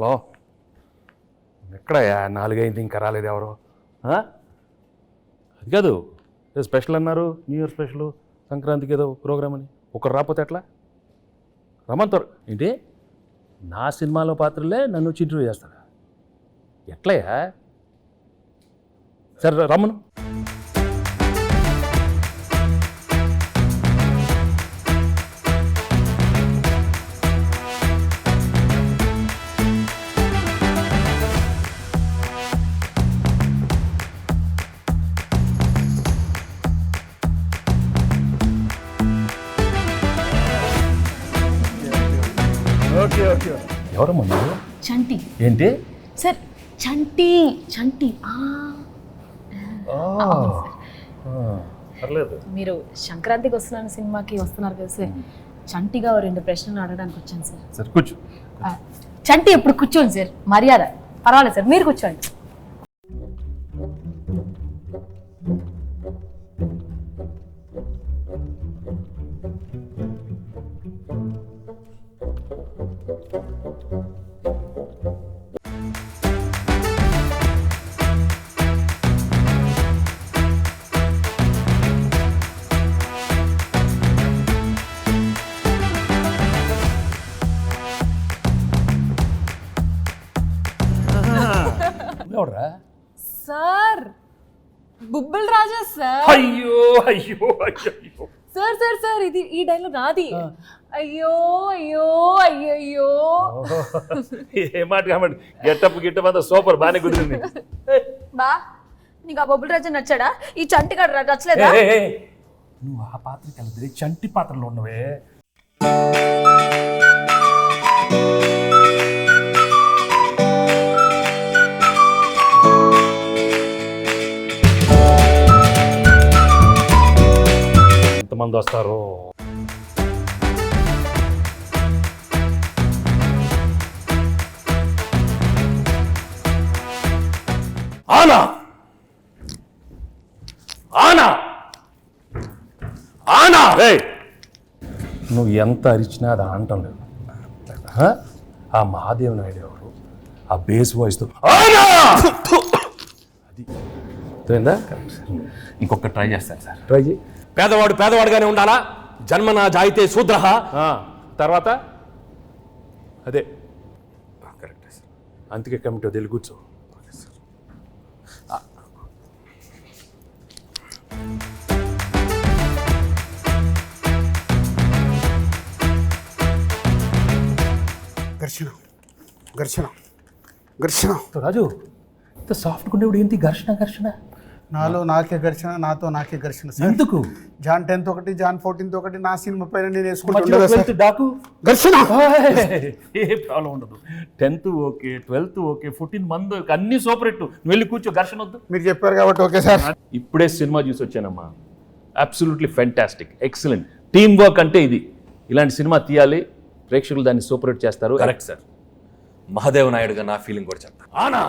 Hello, ఎక్కడయ్యా 4 అయింది ఇంకా రాలేదు ఎవరు? అది కాదు, ఏదో స్పెషల్ అన్నారు, న్యూ ఇయర్ స్పెషల్, సంక్రాంతికి ఏదో ప్రోగ్రామ్ అని. ఒకరు రాకపోతే ఎట్లా? రమ్మంటారు ఏంటి? నా సినిమాలో పాత్రలే నన్ను వచ్చి ఇంటర్వ్యూ చేస్తారా? ఎట్లయ్యా? సరే రమ్మను. Okay okay. ఎవరమ్మా మీరు? చంటి. ఏంటి సార్? చంటి. చంటి. పర్లేదు. మీరు సంక్రాంతికి వస్తున్నాను సినిమాకి వస్తున్నారు కదా సార్, చంటిగా 2 ప్రశ్నలు అడగడానికి వచ్చాను సార్. సరే కూర్చో. చంటి ఎప్పుడు కూర్చోండి సార్, మర్యాద. పర్వాలేదు సార్, మీరు కూర్చోండి. ఎవడరా? సార్, బుబ్బుల్ రాజా సార్. అయ్యో అయ్యో అయ్యో సార్ సార్ సార్, ఇది ఈ డైలాగ్ నాది. అయ్యో అయ్యో అయ్యో. ఏ మాట కాబట్టి గెట్టప్ అంతా సూపర్, బాగానే కుదిరింది. బా, నీకు ఆ బొబ్బుల్ రాజా నచ్చాడా? ఈ చంటి గడ నచ్చలేదా? నువ్వు ఆ పాత్రకి వెళ్తే చంటి పాత్రలో ఉన్నవే. ఎంతమంది వస్తారు? ఆనా ఆనా ఆనా. నువ్వు ఎంత అరిచినా అది ఆనటం లేదు. ఆ మహాదేవ్ నాయుడు ఎవరు? ఆ బేస్ వాయిస్తో అది తెలియదా? ఇంకొక ట్రై చేస్తాను సార్. ట్రై చేయి. పేదవాడు పేదవాడుగానే ఉండాలా, జన్మన జాయితే శూద్ర. తర్వాత అదే కరెక్ట్ సార్. అందుకే కమిటీ వదిలి కూర్చో. ఘర్షణ ఘర్షణ ఘర్షణ. రాజు, ఇంత సాఫ్ట్గా ఉండేవాడు ఏంటి ఘర్షణ ఘర్షణ? నాలో నాకే ఘర్షణ, నాతో నాకే ఘర్షణ. ఎందుకు? జాన్ 10th ఒకటి, జాన్ 14th ఒకటి, నా సినిమా పైన నేను మధ్యలో 12th వేసుకుంటా డాకు ఘర్షణ. ఏ ప్రాబ్లం ఉండదు. 10th ఓకే, 12th ఓకే, 14 మంది అన్ని సూపర్ హిట్. నువ్వు వెళ్ళి కూర్చో, ఘర్షణ వద్దు. మీరు చెప్పారు కాబట్టి ఓకే సార్. ఇప్పుడే సినిమా చూసి వచ్చానమ్మా. Absolutely fantastic, excellent. Team work అంటే ఇది. ఇలాంటి సినిమా తీయాలి, ప్రేక్షకులు దాన్ని సూపర్ హిట్ చేస్తారు. Correct sir. మహాదేవ్ నాయుడుగా నా ఫీలింగ్ కూడా చెప్తాను. ఆనా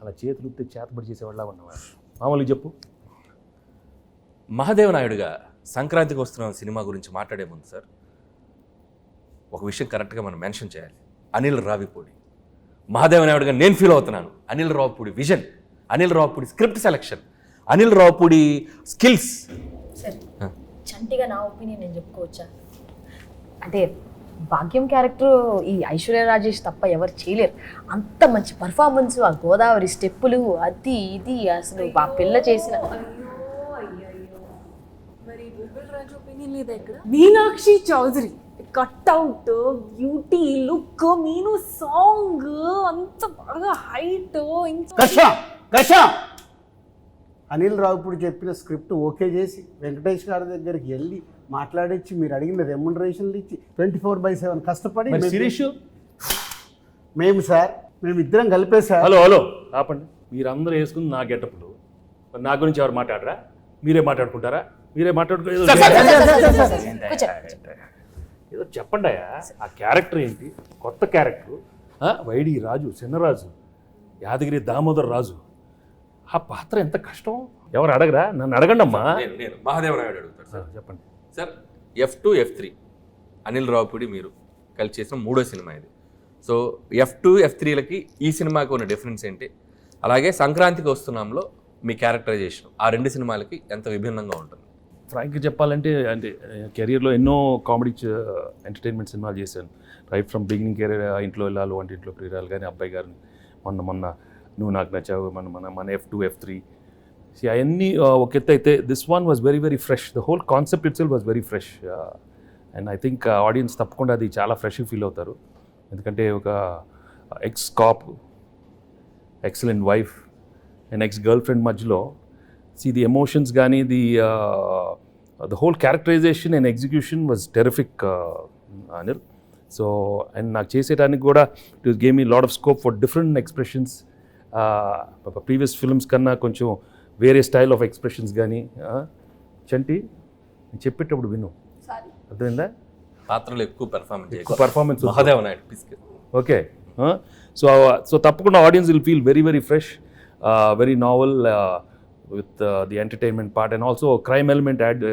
అలా చేతులు చేతబడి చేసేవాళ్ళ ఉన్నవా? మామూలుగా చెప్పు. మహాదేవ్ నాయుడుగా సంక్రాంతికి వస్తున్న సినిమా గురించి మాట్లాడే ముందు సార్, ఒక విషయం కరెక్ట్గా మనం మెన్షన్ చేయాలి. అనిల్ రావిపూడి. మహాదేవ్ నాయుడుగా నేను ఫీల్ అవుతున్నాను. Anil Ravipudi vision, Anil Ravipudi script selection, Anil Ravipudi skills. Sir, చంటిగా నా ఒపీనియన్ నేను చెప్పుకోవచ్చా? అంటే భాగ్యం క్యారెక్టర్ ఈ ఐశ్వర్య రాజేష్ తప్ప ఎవరు చేయలేరు. అంత మంచి పర్ఫార్మెన్స్, ఆ గోదావరి స్టెప్పులు, అది ఇది అసలు ఆ పిల్ల చేసిన. Meenakshi Chaudhary cut out, beauty, look, మీను సాంగ్ అంత బాగా హైట్. ఘర్షణ ఘర్షణ. అనిల్ రావుపూడి చెప్పిన స్క్రిప్ట్ ఓకే చేసి వెంకటేష్ గారి దగ్గరికి వెళ్ళి మాట్లాడించి మీరు అడిగిన రెమ్యునరేషన్లు ఇచ్చి 24/7 కష్టపడి శిరీష్ మేము సార్, మేము ఇద్దరం కలిపే సార్. హలో హలో ఆపండి. మీరందరూ వేసుకుని నా గెటప్లు, నా గురించి ఎవరు మాట్లాడరా? మీరే మాట్లాడుకుంటారా? మీరే మాట్లాడుకో. ఏదో చెప్పండి అయ్యా. ఆ క్యారెక్టర్ ఏంటి? కొత్త క్యారెక్టర్. వైడి రాజు, చిన్నరాజు, యాదగిరి దామోదర్ రాజు. ఆ పాత్ర ఎంత కష్టం. ఎవరు అడగరా? నన్ను అడగండి అమ్మా. నేను మహాదేవ్ నాయుడు అడుగుతాను సార్. చెప్పండి sir, F2, F3 Anil Ravipudi మీరు కలిసి చేసిన 3వ సినిమా ఇది. సో F2 F3లకి ఈ సినిమాకి ఉన్న డిఫరెన్స్ ఏంటి, అలాగే సంక్రాంతికి వస్తున్నాంలో మీ క్యారెక్టరైజేషన్ ఆ రెండు సినిమాలకి ఎంత విభిన్నంగా ఉంటుంది? ఫ్రాంక్గా చెప్పాలంటే అంటే కెరియర్లో ఎన్నో కామెడీ ఎంటర్టైన్మెంట్ సినిమాలు చేశాను. రైట్ ఫ్రమ్ బిగినింగ్ కెరీర్, ఇంట్లో వెళ్ళాలి వంటి ఇంట్లో ప్రియురాలు కానీ, అబ్బాయి గారిని, మొన్న నువ్వు నాకు నచ్చావు, మన F2 F3 అవన్నీ ఒక ఎత్తు అయితే this one was very very fresh. The whole concept itself was very fresh and I think audience తప్పకుండా అది చాలా ఫ్రెష్గా ఫీల్ అవుతారు. ఎందుకంటే ఒక ex cop, excellent wife and ex girlfriend మధ్యలో ది ఎమోషన్స్ కానీ the whole characterization and execution was terrific Anil. So and నాకు చేసేటానికి కూడా it gave me lot of scope for different expressions. Previous films కన్నా కొంచెం వేరే స్టైల్ ఆఫ్ ఎక్స్ప్రెషన్స్ కానీ. చంటి నేను చెప్పేటప్పుడు విను, అర్థమైందా? పాత్రలు ఎక్కువ పర్ఫార్మెన్స్ మహాదేవ నాయుడు పిసికి. ఓకే. సో తప్పకుండా audience will feel very very fresh, very novel with the entertainment part and also crime element add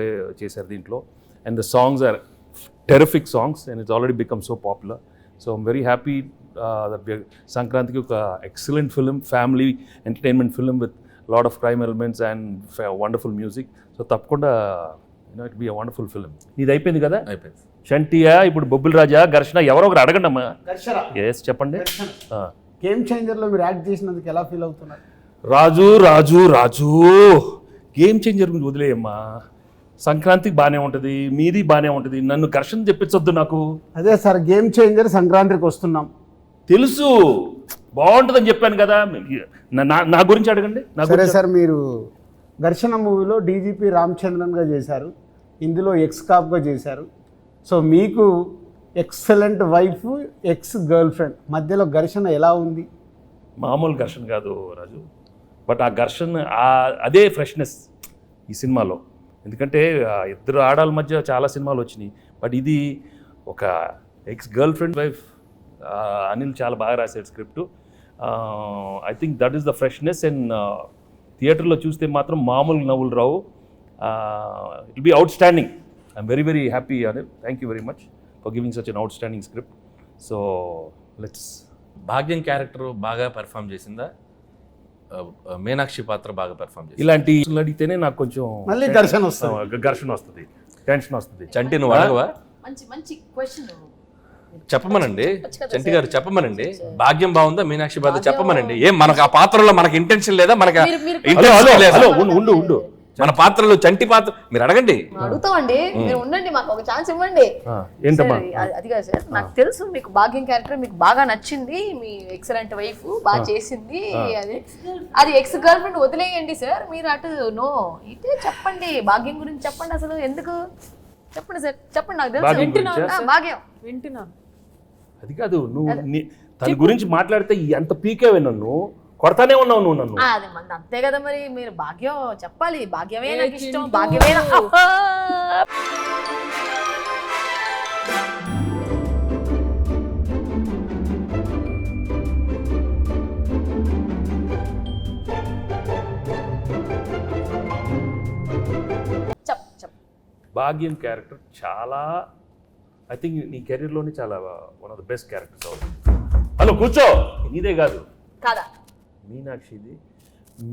చేశారు దీంట్లో. And the songs are terrific songs and it's already become so popular. So I'm very happy that సంక్రాంతికి ఒక excellent film, family entertainment film with lot of crime elements and wonderful music. So తప్పకుండా it be a wonderful film. ఇది అయిపోయింది కదా? అయిపోయింది. చంటియా, ఇప్పుడు బొబ్బిల్ రాజా, ఘర్షణ, ఎవరో ఒకరు అడగండి అమ్మా. ఎస్ చెప్పండి. గేమ్ చేంజర్లో మీరు యాక్ట్ చేసినందుకు ఎలా ఫీల్ అవుతున్నారు? రాజు రాజు రాజు గేమ్ చేంజర్ గురించి వదిలేయమ్మా. సంక్రాంతికి బాగానే ఉంటుంది, మీది బాగానే ఉంటుంది, నన్ను ఘర్షణ తెప్పించొద్దు నాకు. అదే సార్, గేమ్ చేంజర్ సంక్రాంతికి వస్తున్నాం తెలుసు, బాగుంటుందని చెప్పాను కదా. నా గురించి అడగండి. సరే సార్, మీరు ఘర్షణ మూవీలో డీజీపీ రామచంద్రన్గా చేశారు, ఇందులో ఎక్స్ కాప్గా చేశారు. సో మీకు excellent wife, ex girlfriend మధ్యలో ఘర్షణ ఎలా ఉంది? మామూలు ఘర్షణ కాదు రాజు, బట్ ఆ ఘర్షణ అదే ఫ్రెష్నెస్ ఈ సినిమాలో. ఎందుకంటే ఇద్దరు ఆడాల మధ్య చాలా సినిమాలు వచ్చినాయి, బట్ ఇది ఒక ex girlfriend wife. Anil చాలా బాగా రాశాడు script. I think that is the freshness. And థియేటర్లో చూస్తే మాత్రం మామూలు నవ్వులు రావు. It be outstanding. I'm very very happy Anil. Thank you very much for giving such an outstanding script. So let's. Bhagyam character బాగా పెర్ఫామ్ చేసిందా, మీనాక్షి పాత్ర బాగా పెర్ఫామ్ చేసింది? ఇలాంటి అడిగితేనే నాకు కొంచెం మళ్ళీ ఘర్షణ వస్తుంది, టెన్షన్ వస్తుంది. చంటి నువ్వు అడగవా? మంచి మంచి క్వశ్చన్ చెప్పమనండి చంటి గారు, చెప్పమనండి. భాగ్యం బాగుందా, మీనాక్షి బాధ చెప్పమనండి. ఏం మనకు ఆ పాత్రలో మనకి ఇంటెన్షన్ లేదా? మనకి ఉండు మన పాత్రలో చంటి పాత్ర మీరు అడగండి. అడుగుతామండి, మీరు ఉండండి, మాకు ఒక ఛాన్స్ ఇవ్వండి. ఏంటమ్మా? అది కాదు సార్, నాకు తెలుసు మీకు భాగ్యం క్యారెక్టర్ మీకు బాగా నచ్చింది, మీ ఎక్సలెంట్ వైఫ్ బాగా చేసింది, అది ఎక్స్ గర్ల్ ఫ్రెండ్ వదిలేయండి సార్. మీరు అటు నో ఇటే చెప్పండి, భాగ్యం గురించి చెప్పండి. అసలు ఎందుకు చెప్పండి సార్, చెప్పండి. నాకు తెలుసు భాగ్యం వింటున్నాను. అది కాదు, నువ్వు తన గురించి మాట్లాడితే ఎంత పీకేవే, నన్ను కొడతానే ఉన్నావు నువ్వు నన్ను. అది మంది అంతే కదా మరి. మీరు భాగ్యం చెప్పాలి, భాగ్యమే నాకు ఇష్టం, భాగ్యమే భాగ్యం క్యారెక్టర్ చాలా, ఐ థింక్ నీ కెరీర్లోనే చాలా one of the best characters అవుతుంది. హలో కూర్చో, నీదే కాదు కాదా మీనాక్షిది.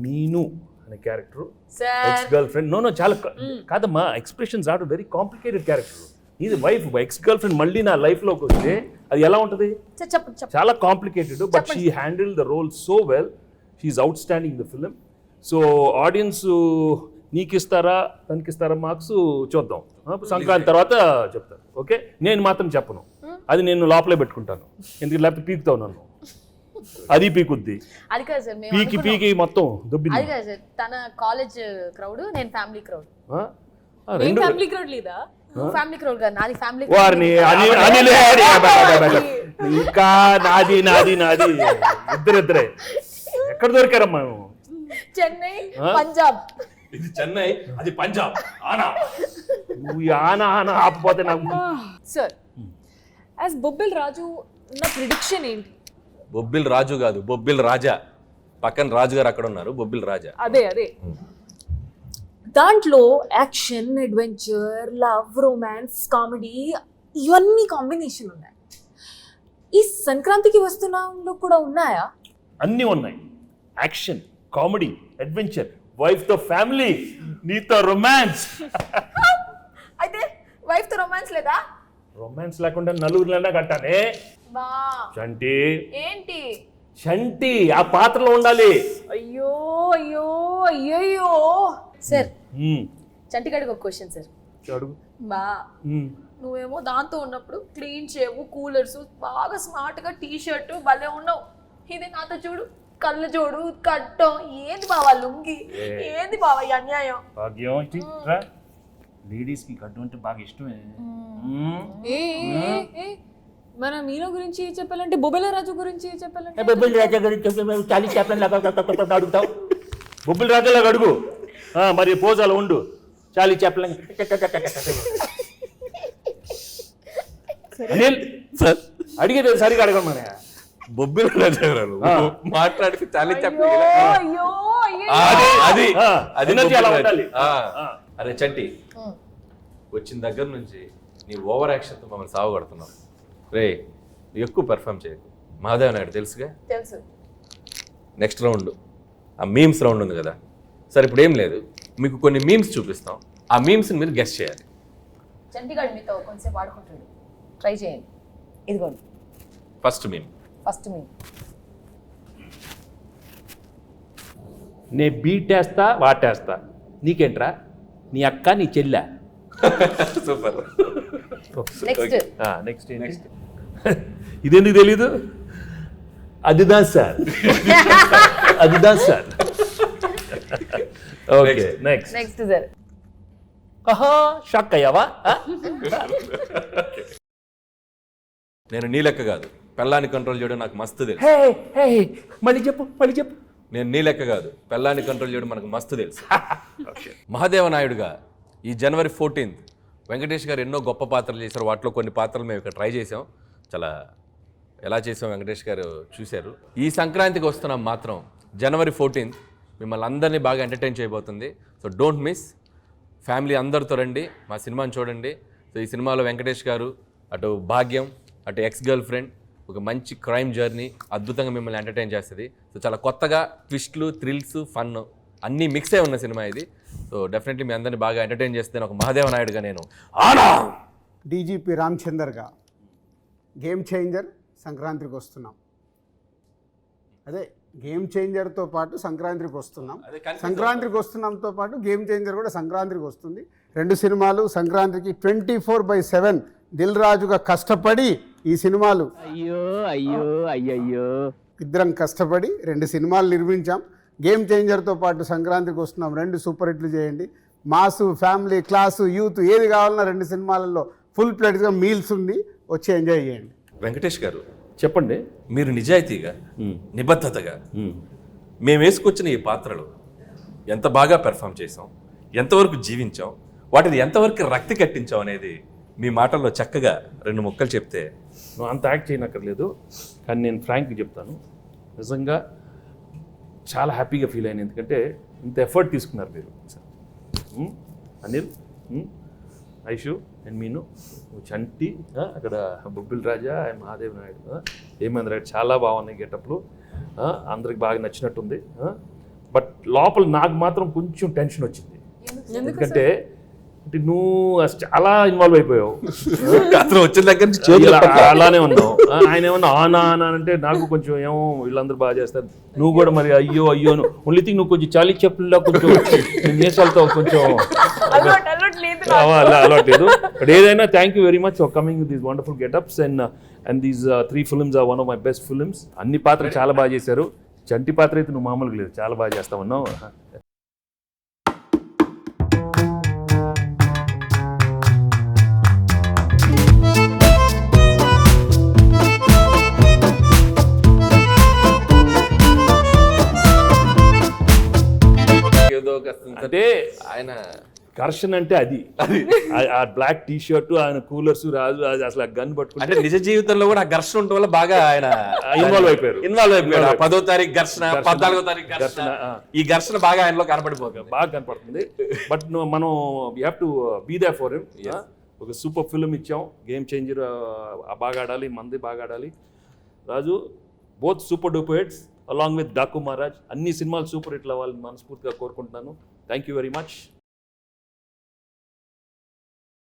మీను అనే character ex girlfriend. No చాలా కాదమ్మా, expressions are very complicated character. ఇది వైఫ్, ఎక్స్ గర్ల్ ఫ్రెండ్ మళ్ళీ నా లైఫ్లోకి వస్తే అది ఎలా ఉంటుంది? చాలా complicated, but she handle the role so well. She's outstanding the film. So audience నీకు ఇస్తారా తనకి ఇస్తారా మార్క్స్ చూద్దాం, సంక్రాంతి తర్వాత చెప్తాను. ఓకే, నేను మాత్రం చెప్పను, అది నేను లోపలే పెట్టుకుంటాను. ఎందుకు లేకపోతే పీకుతావు నన్ను, అది పీకుద్ది. అది కాదు సార్, పీకి మొత్తం దుబ్బింది. అది కాదు సార్, తన కాలేజ్ క్రౌడ్, నేను ఫ్యామిలీ క్రౌడ్. ఫ్యామిలీ క్రౌడ్ లేదా? ఫ్యామిలీ క్రౌడ్ కాదు, నాది ఫ్యామిలీ. వారిని ఇంకా నాది నాది నాది ఇద్దరే ఎక్కడ దొరికారమ్మా? చెన్నై, పంజాబ్. ఇది చెన్నై, అది పంజాబ్. నువ్వు ఆనా ఆపపోతే నాకు. సార్ యాజ్ బొబ్బిల్ రాజు నా ప్రిడిక్షన్ ఏంటి? బొబ్బిల్ రాజు కాదు, బొబ్బిల్ రాజా. పక్కన రాజు గారు అక్కడ ఉన్నారు, బొబ్బిల్ రాజా. అదే దాంట్లో action, adventure, love, romance, comedy ఇవన్నీ కాంబినేషన్ ఉన్నాయి. ఈ సంక్రాంతికి వస్తున్నాంలో కూడా ఉన్నాయా? అన్నీ ఉన్నాయి. యాక్షన్, కామెడీ, అడ్వెంచర్, వైఫ్తో ఫ్యామిలీ, నీతో రొమాన్స్. అయితే వైఫ్ తో రొమాన్స్ లేదా? రొమాన్స్ లేకుండా నలుగురిలోనే కట్టానే. బా చంటి, ఏంటి? చంటి ఆ పాత్రలో ఉండాలి. అయ్యో అయ్యో అయ్యయ్యో. సార్ ఉమ్, చంటిగాడికి ఒక క్వశ్చన్ సార్. అడుగు. బా ఉమ్. నువ్వేమో దాంతో ఉన్నప్పుడు క్లీన్ షేవ్, కూలర్స్, బాగా స్మార్ట్ గా టీ షర్ట్ భలే ఉన్నావు. ఇది నాతో చూడు, కళ్ళు చూడు, కట్టం. ఏంది బావా లుంగి? ఏంది బావా ఈ అన్యాయం? భాగ్యం ఇటు రా. లేడీస్ కి గడ్డు అంటే బాగా ఇష్టమే. ఉమ్. ఏ ఏ, ఏ, మన మీలో గురించి చెప్పాలంటే బొబ్బెల రాజు గురించి చెప్పాలంటే బొబ్బిల్ రాజా గురించి చాలీ చెప్పండి అడుగుతావు. బొబ్బిల్ రాజాలాగా అడుగు. మరి పోజాలు ఉండు. చాలీ చెప్పలేం. అనిల్ సార్ అడిగేది సరిగా అడగను మన. బొబ్బిల రాజారావు మాట్లాడితే చాలా చెప్పి అయ్యో అయ్యో. అది ఆ, అది energy అలా బొబ్బిల ఉండాలి. రాజు. అరే చంటి, వచ్చిన దగ్గర నుంచి నీ ఓవర్ యాక్షన్తో మమ్మల్ని సావగొడుతున్నావు. రే నువ్వు ఎక్కువ పెర్ఫామ్ చేయకు. మహాదేవ్ నాయుడు తెలుసుగా. తెలుసు. నెక్స్ట్ రౌండ్ ఆ మీమ్స్ రౌండ్ ఉంది కదా. సరే ఇప్పుడు ఏం లేదు, మీకు కొన్ని మీమ్స్ చూపిస్తాం. ఆ మీమ్స్ని మీరు గెస్ట్ చేయాలి. చంటిగాడు మీతో కొంచెంసేపు ఆడుకుంటాడు, ట్రై చేయండి. ఇదిగోండి ఫస్ట్ మీమ్. ఫస్ట్ మీ. నే బీటేస్తా వాటేస్తా, నీకేంట్రా? నీ అక్క నీ చెల్లె. సూపర్. నెక్స్ట్ నెక్స్ట్ నెక్స్ట్ ఇదెందుకు తెలీదు? అదిదా సార్, అదిదా sir. Okay next. Next sir. ఆహా షాక్ అయ్యావా? నేను నీ లెక్క కాదు, పెళ్ళాన్ని కంట్రోల్ చేయడం నాకు మస్తు తెలుసు. హే హే మళ్ళీ చెప్పు, మళ్ళీ చెప్పు. నేను నీ లెక్క కాదు, పెళ్ళాన్ని కంట్రోల్ చేయడం మనకు మస్తు తెలుసు. మహాదేవ నాయుడుగా ఈ జనవరి 14th వెంకటేష్ గారు ఎన్నో గొప్ప పాత్రలు చేశారు. వాటిలో కొన్ని పాత్రలు మేము ఇక్కడ ట్రై చేసాం. చాలా ఎలా చేసాం వెంకటేష్ గారు చూశారు. ఈ సంక్రాంతికి వస్తున్నాం మాత్రం జనవరి 14th మిమ్మల్ని అందరినీ బాగా ఎంటర్టైన్ చేయబోతుంది. So don't miss. ఫ్యామిలీ అందరితో రండి, మా సినిమాని చూడండి. సో ఈ సినిమాలో వెంకటేష్ గారు, అటు భాగ్యం, అటు ఎక్స్ గర్ల్ ఫ్రెండ్, ఒక మంచి క్రైమ్ జర్నీ అద్భుతంగా మిమ్మల్ని ఎంటర్టైన్ చేస్తుంది. సో చాలా కొత్తగా ట్విస్ట్లు, థ్రిల్స్, ఫన్ అన్నీ మిక్స్ అయి ఉన్న సినిమా ఇది. సో డెఫినెట్లీ మీ అందరినీ బాగా ఎంటర్టైన్ చేస్తే ఒక మహాదేవ నాయుడుగా నేను ఆనా. డీజీపీ రామచందర్గా గేమ్ చేంజర్ సంక్రాంతికి వస్తున్నాం. అదే గేమ్ చేంజర్తో పాటు సంక్రాంతికి వస్తున్నాం. సంక్రాంతికి వస్తున్నాంతో పాటు గేమ్ చేంజర్ కూడా సంక్రాంతికి వస్తుంది. రెండు సినిమాలు సంక్రాంతికి 24/7 దిల్ రాజుగా కష్టపడి ఈ సినిమాలు ఇద్దరం కష్టపడి రెండు సినిమాలు నిర్మించాం. గేమ్ చేంజర్తో పాటు సంక్రాంతికి వస్తున్నాం. రెండు సూపర్ హిట్లు చేయండి. మాసు, ఫ్యామిలీ, క్లాసు, యూత్ ఏది కావాలన్నా రెండు సినిమాలలో ఫుల్ ప్లేట్గా మీల్స్ ఉంది, వచ్చి ఎంజాయ్ చేయండి. వెంకటేష్ గారు చెప్పండి. మీరు నిజాయితీగా, నిబద్ధతగా మేము వేసుకొచ్చిన ఈ పాత్రలు ఎంత బాగా పెర్ఫామ్ చేసాం, ఎంతవరకు జీవించాం, వాటిని ఎంతవరకు రక్తి కట్టించాం అనేది మీ మాటల్లో చక్కగా రెండు ముక్కలు చెప్తే. నువ్వు అంత యాక్ట్ చేయనక్కర్లేదు, కానీ నేను ఫ్రాంక్గా చెప్తాను. నిజంగా చాలా హ్యాపీగా ఫీల్ అయ్యాను. ఎందుకంటే ఇంత ఎఫర్ట్ తీసుకున్నారు మీరు. అనిల్, ఐషు అండ్ మీను, చంటి, అక్కడ బొబ్బిల్ రాజా అండ్ మహాదేవ్ నాయుడు, హేమేంద్ర రాయుడు చాలా బాగున్నాయి గెటప్లు. అందరికి బాగా నచ్చినట్టుంది. బట్ లోపల నాకు మాత్రం కొంచెం టెన్షన్ వచ్చింది. ఎందుకంటే నువ్వు చాలా ఇన్వాల్వ్ అయిపోయావు. వచ్చిన దగ్గర నుంచి అలానే ఉన్నావు. ఆయన ఏమన్నా ఆనా అంటే నాకు కొంచెం ఏమో వీళ్ళందరూ బాగా చేస్తారు, నువ్వు కూడా మరి అయ్యో అయ్యో ఓన్లీ థింగ్ నువ్వు కొంచెం చాలీ చెప్పుల్లో కొంచెం మీసాలతో కొంచెం అలవాట్లేదు. బట్ ఏదైనా thank you very much for coming these wonderful getups and these 3 films are one of my best films. అన్ని పాత్రలు చాలా బాగా చేశారు. చంటి పాత్ర అయితే నువ్వు మామూలుగా లేదు, చాలా బాగా చేస్తామన్నావు. ఏదో అంటే ఆయన ఘర్షణ అంటే అది ఆ బ్లాక్ టీ షర్ట్, ఆయన కూలర్స్, రాజు అది అసలు గన్ పట్టుకుంటే అంటే నిజ జీవితంలో కూడా ఆ ఘర్షణ ఉండటం వల్ల బాగా ఆయన ఇన్వాల్వ్ అయిపోయారు. 10వ తారీఖు ఘర్షణ, 14వ తారీఖు ఘర్షణ, ఈ ఘర్షణ బాగా ఆయనలో కనపడిపోతుంది, బాగా కనపడుతుంది. బట్ మనం we have to be there for him. ఒక సూపర్ ఫిల్మ్ ఇచ్చాం, గేమ్ చేంజర్ బాగా ఆడాలి, మంది బాగా ఆడాలి. Raju both super duper hits along with Daaku Maharaj అన్ని సినిమాలు సూపర్ హిట్లు అవ్వాలని మనస్ఫూర్తిగా కోరుకుంటున్నాను. Thank you very much.